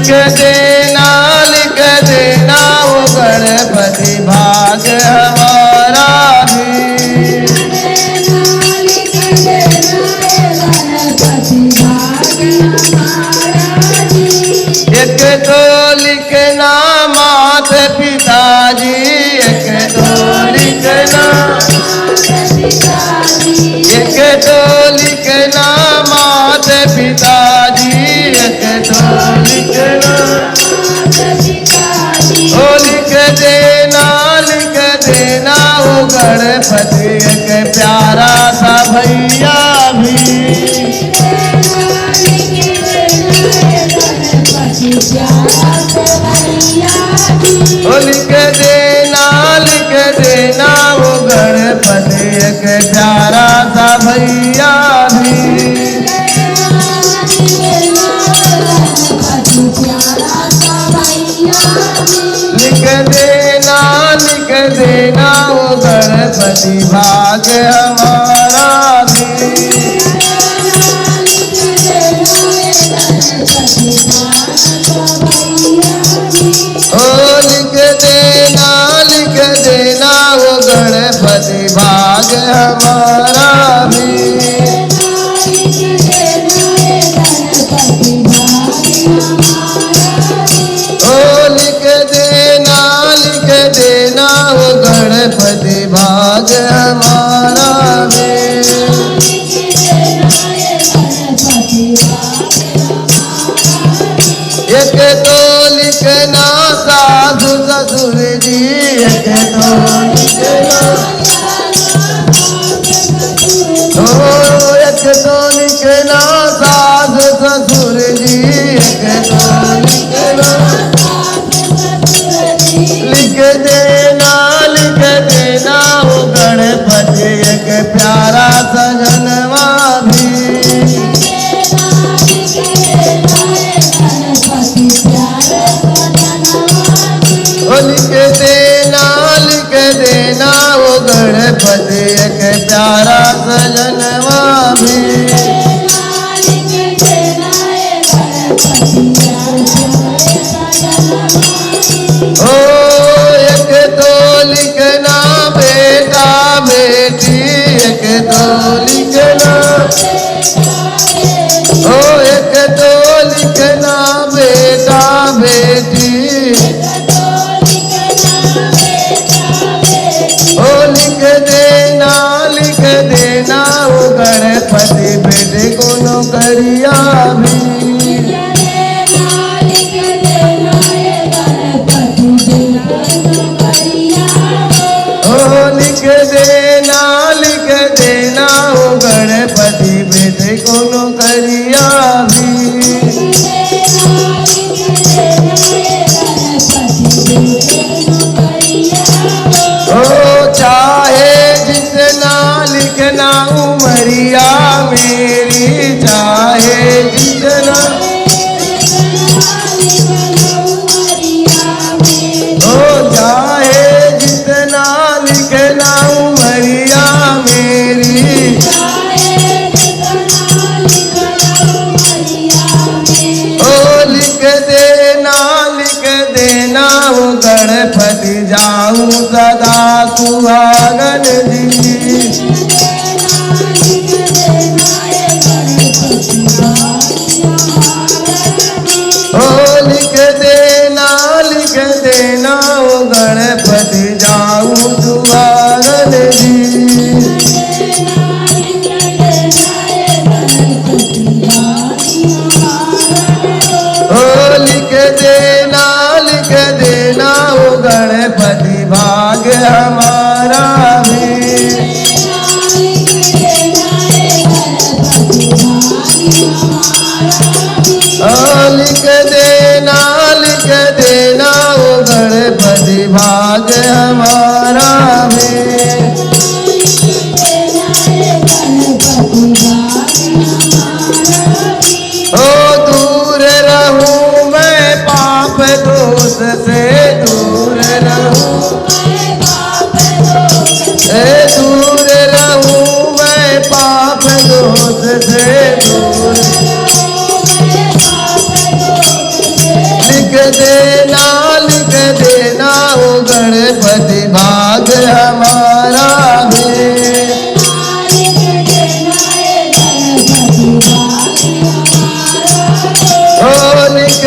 लिख देना वो गणपति भाग हमारा भी। एक तो लिखना माता पिताजी, एक तो लिखना, एक तो लिखना माता पिताजी, एक तो लिखना, ओ लिख देना वो गणपति एक प्यारा सा भैया भी। ओ लिख देना वो गणपति एक प्यारा सा भैया भी। लिख देना वो गणपति भाग हमारा भी। ओ लिख देना वो गणपति भाग हमारा भी। ओ लिख देना वो गणपति भाग हमारा भी। एक तो लिखना साधु ससुर जी, एक तो लिखना, ओ एक तो लिखना साधु ससुर जी, एक तो लिखना, लिख देना वो गणपति एक प्यारा सजनवा भी। ओ लिख देना वो गणपति एक प्यारा सजनवा भी। ओ एक तो लिखना बेटा बेटी, एक तो लिखना, ओ एक तो लिखना बेटा बेटी, ओ लिख देना वो गणपति बेटे को नौकरिया भी। ओ लिख देना वो गणपति बेटे को नौकरिया भी। ओ चाहे जितना लिखना उमरिया मेरी, चाहे जितना, ओ चाहे जितना लिखना उमरिया मेरी, ओ लिख देना वो गणपति जाऊं सदा सुहागन जी। ओ लिख देना वो गणपति जाऊं सुहागन जी। ओ लिख देना वो गणपति भाग हमारा भी। ओ लिख देना वो गणपति भाग हमारा भी। ओ दूर रहूं मैं पाप दोष से, दूर रहूं, दूर रहूं मैं पाप दोष से, दूर देना ओ गणपति भाग हमारा भी। ओ लिख